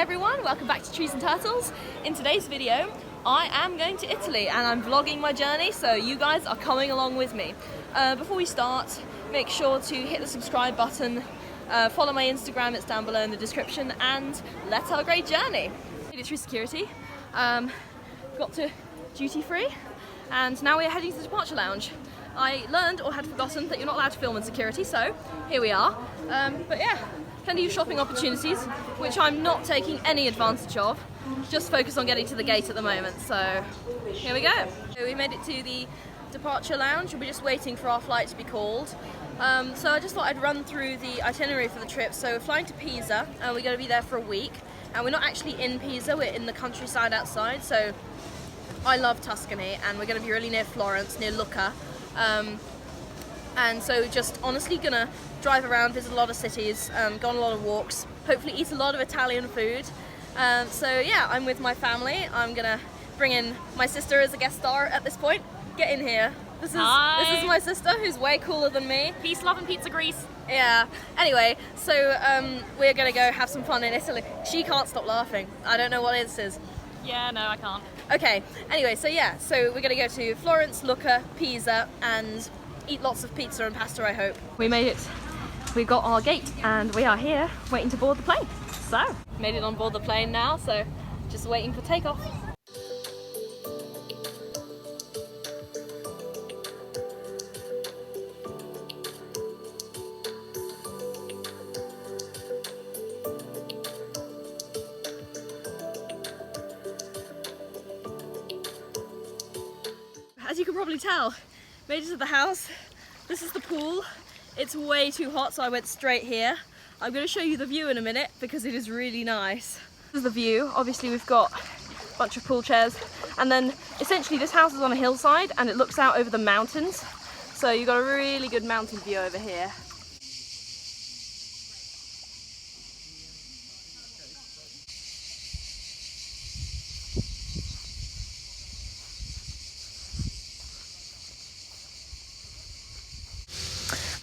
everyone, welcome back to Trees and Turtles. In today's video, I am going to Italy and I'm vlogging my journey, so you guys are coming along with me. Before we start, make sure to hit the subscribe button, follow my Instagram, it's down below in the description, and let's have a great journey. Made it through security, got to duty free, and now we are heading to the departure lounge. I learned or had forgotten that you're not allowed to film in security, so here we are. But yeah, plenty of shopping opportunities, which I'm not taking any advantage of. Just focus on getting to the gate at the moment, so here we go. So we made it to the departure lounge. We're just waiting for our flight to be called. So I just thought I'd run through the itinerary for the trip. So we're flying to Pisa, and we're going to be there for a week. And we're not actually in Pisa, we're in the countryside outside. So I love Tuscany, and we're going to be really near Florence, near Lucca. And so just honestly gonna drive around, visit a lot of cities, go on a lot of walks, hopefully eat a lot of Italian food. So yeah, I'm with my family. I'm gonna bring in my sister as a guest star at this point. Get in here. This is my sister, who's way cooler than me. Peace, love and pizza grease. Yeah. Anyway, so we're gonna go have some fun in Italy. She can't stop laughing. I don't know what this is. Yeah, no, I can't. Okay, anyway, so yeah, so we're gonna go to Florence, Lucca, Pisa, and eat lots of pizza and pasta, I hope. We made it. We got our gate, and we are here waiting to board the plane. So, made it on board the plane now, so just waiting for takeoff. As you can probably tell, made it to the house. This is the pool. It's way too hot, so I went straight here. I'm going to show you the view in a minute because it is really nice. This is the view. Obviously we've got a bunch of pool chairs, and then essentially this house is on a hillside and it looks out over the mountains. So you've got a really good mountain view over here.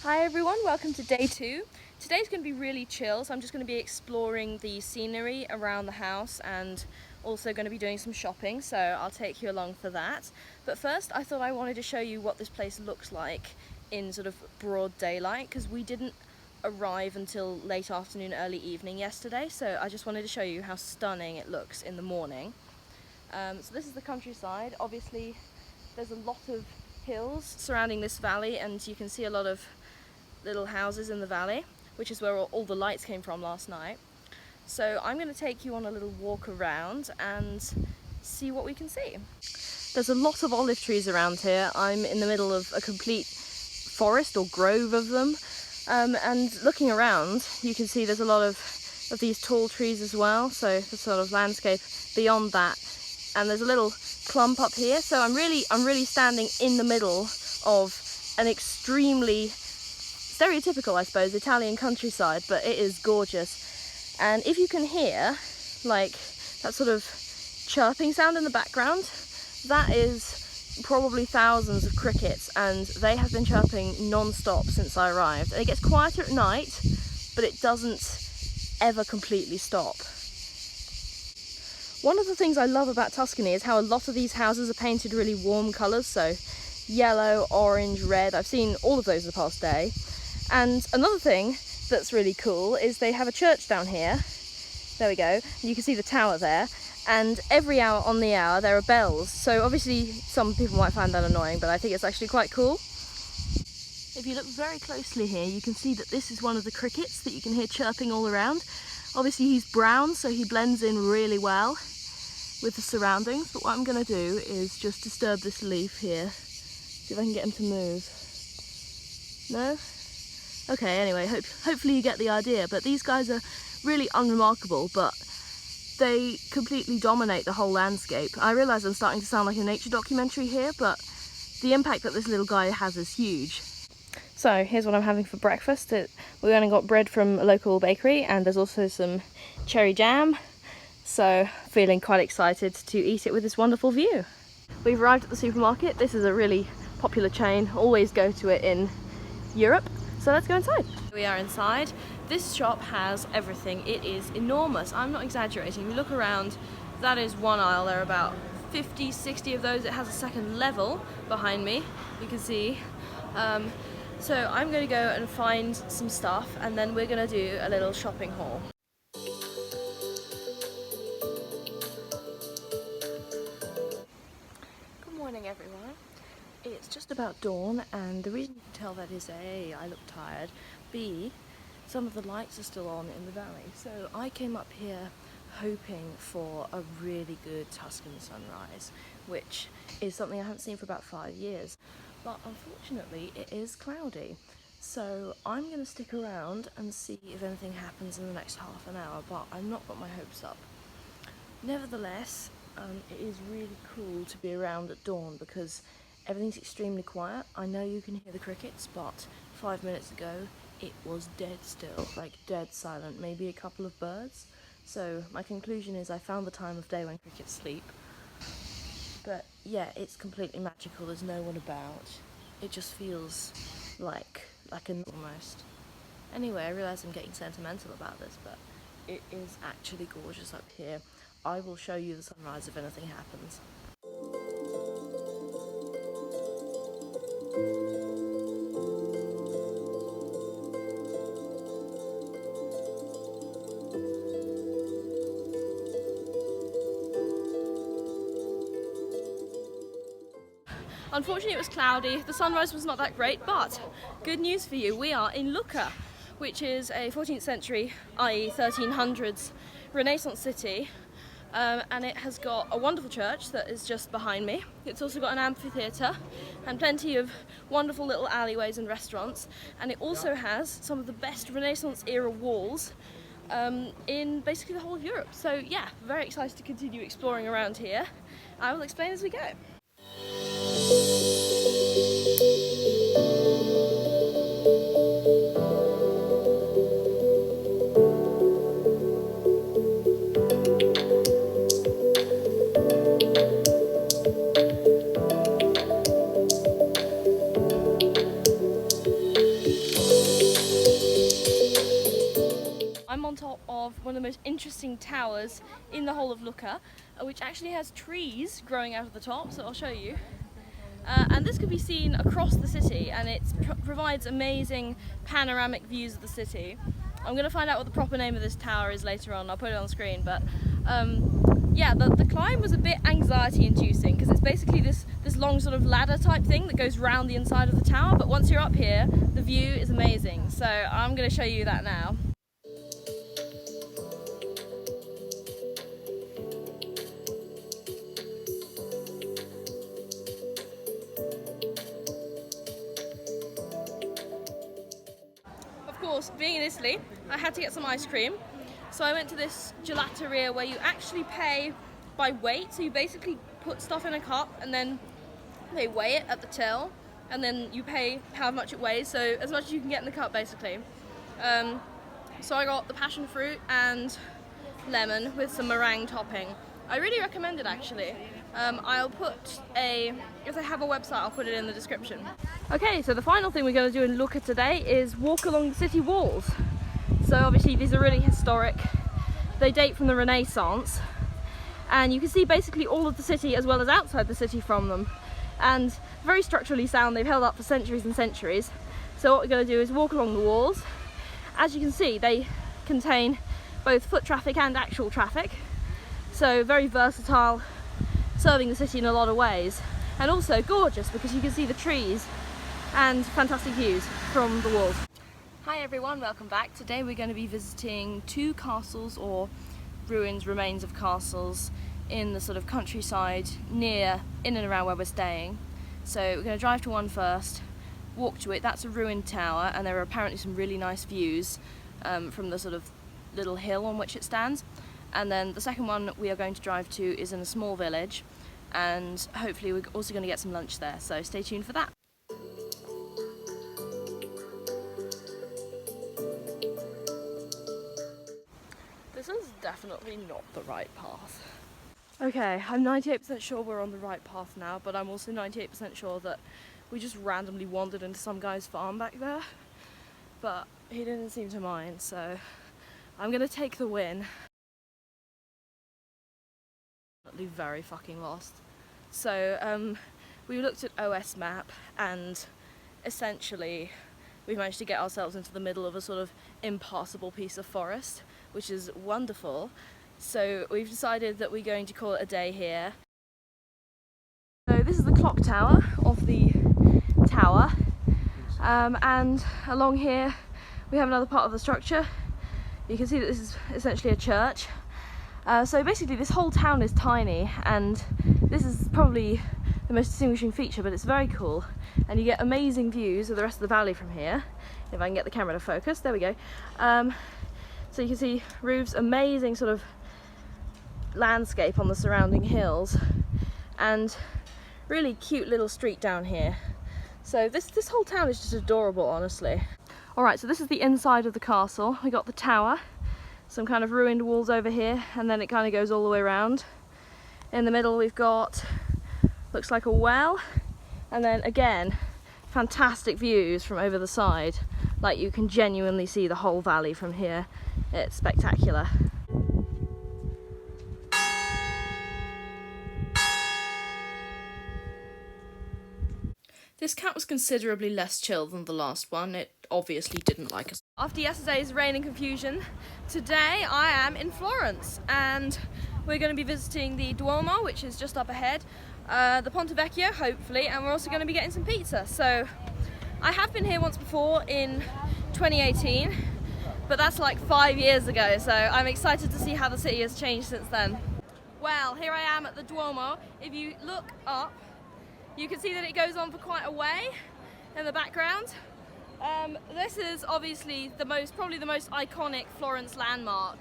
Hi everyone, welcome to day 2. Today's going to be really chill, so I'm just going to be exploring the scenery around the house and also going to be doing some shopping, so I'll take you along for that. But first I thought I wanted to show you what this place looks like in sort of broad daylight, because we didn't arrive until late afternoon, early evening yesterday, so I just wanted to show you how stunning it looks in the morning. So this is the countryside. Obviously there's a lot of hills surrounding this valley, and you can see a lot of little houses in the valley, which is where all the lights came from last night. So I'm going to take you on a little walk around and see what we can see. There's a lot of olive trees around here. I'm in the middle of a complete forest or grove of them, and looking around you can see there's a lot of these tall trees as well, so the sort of landscape beyond that, and there's a little clump up here. So I'm really standing in the middle of an extremely stereotypical, I suppose, Italian countryside, but it is gorgeous. And if you can hear like that sort of chirping sound in the background, that is probably thousands of crickets, and they have been chirping non-stop since I arrived. And it gets quieter at night, but it doesn't ever completely stop. One of the things I love about Tuscany is how a lot of these houses are painted really warm colours, so yellow, orange, red. I've seen all of those the past day. And another thing that's really cool is they have a church down here. There we go. You can see the tower there. And every hour on the hour there are bells. So obviously some people might find that annoying, but I think it's actually quite cool. If you look very closely here, you can see that this is one of the crickets that you can hear chirping all around. Obviously he's brown, so he blends in really well with the surroundings. But what I'm going to do is just disturb this leaf here. See if I can get him to move. No? Okay, anyway, hopefully you get the idea, but these guys are really unremarkable, but they completely dominate the whole landscape. I realise I'm starting to sound like a nature documentary here, but the impact that this little guy has is huge. So here's what I'm having for breakfast. We only got bread from a local bakery, and there's also some cherry jam, so feeling quite excited to eat it with this wonderful view. We've arrived at the supermarket. This is a really popular chain, always go to it in Europe. So let's go inside. We are inside. This shop has everything. It is enormous. I'm not exaggerating. If you look around, that is one aisle. There are about 50, 60 of those. It has a second level behind me, you can see. So I'm going to go and find some stuff, and then we're going to do a little shopping haul. Good morning, everyone. It's just about dawn, and the reason you can tell that is A, I look tired, B, some of the lights are still on in the valley. So I came up here hoping for a really good Tuscan sunrise, which is something I haven't seen for about 5 years. But unfortunately it is cloudy. So I'm going to stick around and see if anything happens in the next half an hour, but I've not got my hopes up. Nevertheless, it is really cool to be around at dawn because everything's extremely quiet. I know you can hear the crickets, but 5 minutes ago it was dead still, like dead silent, maybe a couple of birds. So my conclusion is I found the time of day when crickets sleep. But yeah, it's completely magical, there's no one about. It just feels like an almost. Anyway, I realise I'm getting sentimental about this, but it is actually gorgeous up here. I will show you the sunrise if anything happens. Unfortunately it was cloudy, the sunrise was not that great, but good news for you, we are in Lucca, which is a 14th century, i.e. 1300s Renaissance city, and it has got a wonderful church that is just behind me. It's also got an amphitheatre and plenty of wonderful little alleyways and restaurants, and it also has some of the best Renaissance era walls in basically the whole of Europe. So yeah, very excited to continue exploring around here. I will explain as we go. I'm on top of one of the most interesting towers in the whole of Lucca, which actually has trees growing out of the top, so I'll show you. And this can be seen across the city, and it provides amazing panoramic views of the city. I'm going to find out what the proper name of this tower is later on, I'll put it on screen, but yeah, the climb was a bit anxiety inducing because it's basically this long sort of ladder type thing that goes round the inside of the tower, but once you're up here, the view is amazing, so I'm going to show you that now. Of course, being in Italy, I had to get some ice cream. So I went to this gelateria where you actually pay by weight. So you basically put stuff in a cup and then they weigh it at the till and then you pay how much it weighs. So as much as you can get in the cup basically. So I got the passion fruit and lemon with some meringue topping. I really recommend it actually. I'll put if they have a website, I'll put it in the description. Okay, so the final thing we're going to do in Lucca today is walk along the city walls. So obviously these are really historic. They date from the Renaissance, and you can see basically all of the city as well as outside the city from them. And very structurally sound, they've held up for centuries and centuries. So what we're going to do is walk along the walls. As you can see, they contain both foot traffic and actual traffic. So very versatile, serving the city in a lot of ways. And also gorgeous because you can see the trees and fantastic views from the walls. Hi everyone, welcome back. Today we're going to be visiting two castles, or ruins, remains of castles, in the sort of countryside in and around where we're staying. So we're going to drive to one first, walk to it. That's a ruined tower, and there are apparently some really nice views from the sort of little hill on which it stands. And then the second one we are going to drive to is in a small village, and hopefully we're also going to get some lunch there, so stay tuned for that. This is definitely not the right path. Okay, I'm 98% sure we're on the right path now, but I'm also 98% sure that we just randomly wandered into some guy's farm back there. but he didn't seem to mind, so I'm gonna take the win. Very fucking lost. So we looked at OS map, and essentially we managed to get ourselves into the middle of a sort of impassable piece of forest, which is wonderful. So we've decided that we're going to call it a day here. So this is the clock tower of the tower, and along here we have another part of the structure. You can see that this is essentially a church. So basically this whole town is tiny, and this is probably the most distinguishing feature, but it's very cool, and you get amazing views of the rest of the valley from here. If I can get the camera to focus, there we go. So you can see roofs, amazing sort of landscape on the surrounding hills, and really cute little street down here. So this whole town is just adorable, honestly. Alright, so this is the inside of the castle. We got the tower, some kind of ruined walls over here, and then it kind of goes all the way around. In the middle we've got, looks like a well, and then again, fantastic views from over the side. Like, you can genuinely see the whole valley from here. It's spectacular. This cat was considerably less chill than the last one. It obviously didn't like us. After yesterday's rain and confusion, today I am in Florence, and we're going to be visiting the Duomo, which is just up ahead, the Ponte Vecchio, hopefully, and we're also going to be getting some pizza. So I have been here once before in 2018, but that's like 5 years ago, so I'm excited to see how the city has changed since then. Well, here I am at the Duomo. If you look up, you can see that it goes on for quite a way in the background. This is obviously probably the most iconic Florence landmark,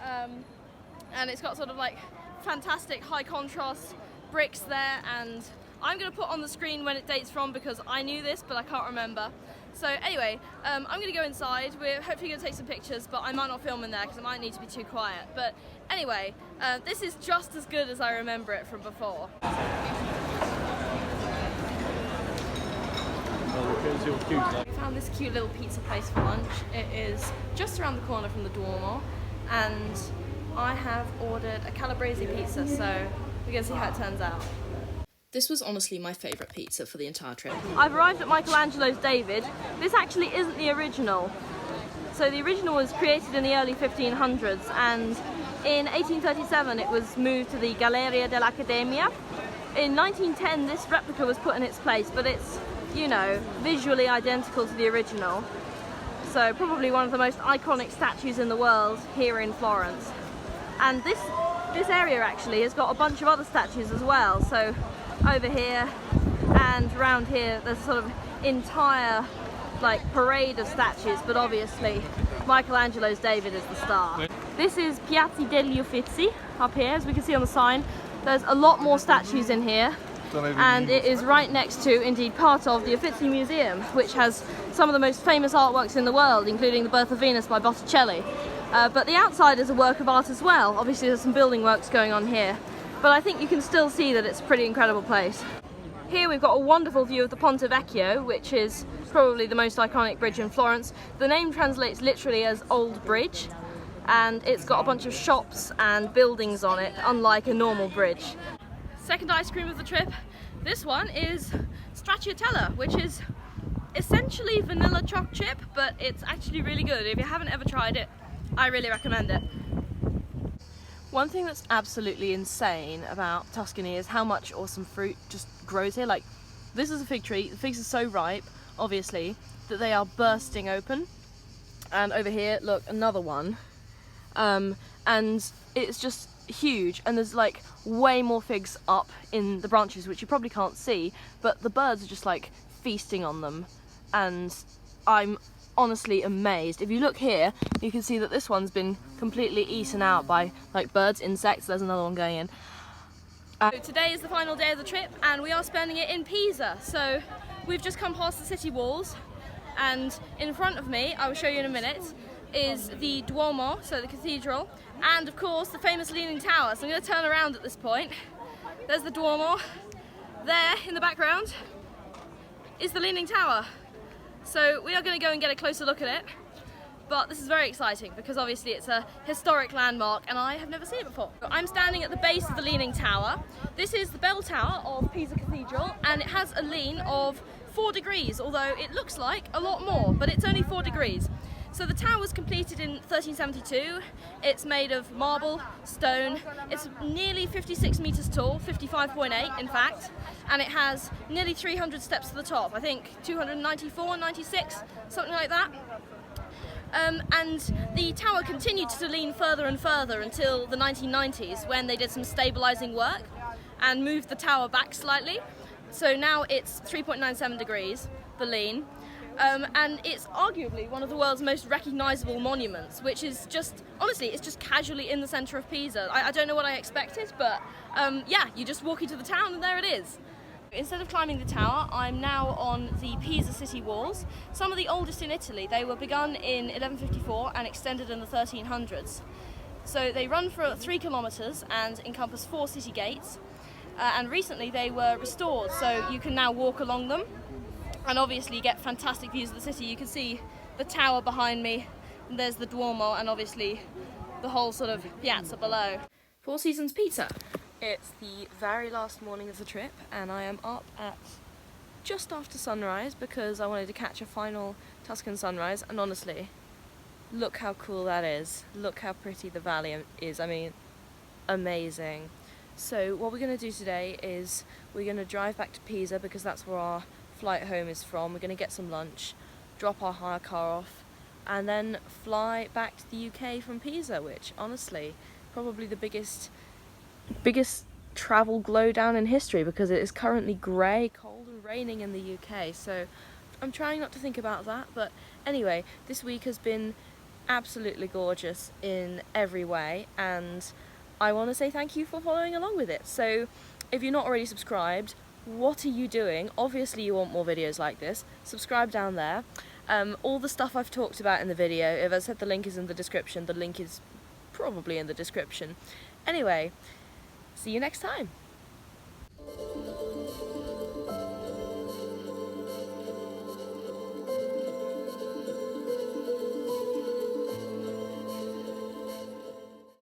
and it's got sort of like fantastic high contrast bricks there, and I'm going to put on the screen when it dates from, because I knew this but I can't remember. So anyway, I'm going to go inside. We're hopefully going to take some pictures, but I might not film in there because it might need to be too quiet. But anyway, this is just as good as I remember it from before. We found this cute little pizza place for lunch. It is just around the corner from the Duomo, and I have ordered a calabrese pizza, so we're going to see how it turns out. This was honestly my favourite pizza for the entire trip. I've arrived at Michelangelo's David. This actually isn't the original. So the original was created in the early 1500s, and in 1837 it was moved to the Galeria dell'Accademia. In 1910 this replica was put in its place, but it's, you know, visually identical to the original. So probably one of the most iconic statues in the world here in Florence. And this area actually has got a bunch of other statues as well. So over here and around here there's a sort of entire like parade of statues, but obviously Michelangelo's David is the star. This is Piazza degli Uffizi up here, as we can see on the sign. There's a lot more statues in here, and it is right next to, indeed part of, the Uffizi Museum, which has some of the most famous artworks in the world, including the Birth of Venus by Botticelli. But the outside is a work of art as well. Obviously there's some building works going on here, but I think you can still see that it's a pretty incredible place. Here we've got a wonderful view of the Ponte Vecchio, which is probably the most iconic bridge in Florence. The name translates literally as Old Bridge, and it's got a bunch of shops and buildings on it, unlike a normal bridge. Second ice cream of the trip. This one is stracciatella, which is essentially vanilla choc chip, but it's actually really good. If you haven't ever tried it, I really recommend it. One thing that's absolutely insane about Tuscany is how much awesome fruit just grows here. Like, this is a fig tree. The figs are so ripe, obviously, that they are bursting open. And over here, look, another one. And it's just huge, and there's like way more figs up in the branches, which you probably can't see, but the birds are just like feasting on them, and I'm honestly amazed. If you look here, you can see that this one's been completely eaten out by like birds, insects. There's another one going in. So today is the final day of the trip, and we are spending it in Pisa. So we've just come past the city walls, and in front of me, I will show you in a minute, is the Duomo, so the cathedral, and of course the famous Leaning Tower. So I'm going to turn around at this point. There's the Duomo. There in the background is the Leaning Tower. So we are going to go and get a closer look at it, but this is very exciting because obviously it's a historic landmark and I have never seen it before. I'm standing at the base of the Leaning Tower. This is the bell tower of Pisa Cathedral and it has a lean of 4 degrees, although it looks like a lot more, but it's only 4 degrees. So the tower was completed in 1372. It's made of marble, stone. It's nearly 56 meters tall, 55.8 in fact, and it has nearly 300 steps to the top. I think 294, 96, something like that. And the tower continued to lean further and further until the 1990s when they did some stabilizing work and moved the tower back slightly. So now it's 3.97 degrees, the lean. And it's arguably one of the world's most recognisable monuments, which is just, honestly, it's just casually in the centre of Pisa. I don't know what I expected, but yeah, you just walk into the town and there it is. Instead of climbing the tower, I'm now on the Pisa city walls. Some of the oldest in Italy. They were begun in 1154 and extended in the 1300s. So they run for 3 kilometres and encompass 4 city gates. And recently they were restored, so you can now walk along them. And obviously you get fantastic views of the city. You can see the tower behind me, and there's the Duomo, and obviously the whole sort of piazza below. Four Seasons Pizza. It's the very last morning of the trip, and I am up at just after sunrise because I wanted to catch a final Tuscan sunrise, and honestly, look how cool that is. Look how pretty the valley is. I mean, amazing. So what we're going to do today is we're going to drive back to Pisa because that's where our flight home is from. We're going to get some lunch, drop our hire car off, and then fly back to the UK from Pisa, which honestly probably the biggest travel glow down in history because it is currently grey, cold and raining in the UK. So I'm trying not to think about that, but anyway, this week has been absolutely gorgeous in every way and I want to say thank you for following along with it. So if you're not already subscribed, what are you doing? Obviously you want more videos like this. Subscribe down there. All the stuff I've talked about in the video, if I said the link is in the description, the link is probably in the description. Anyway, see you next time.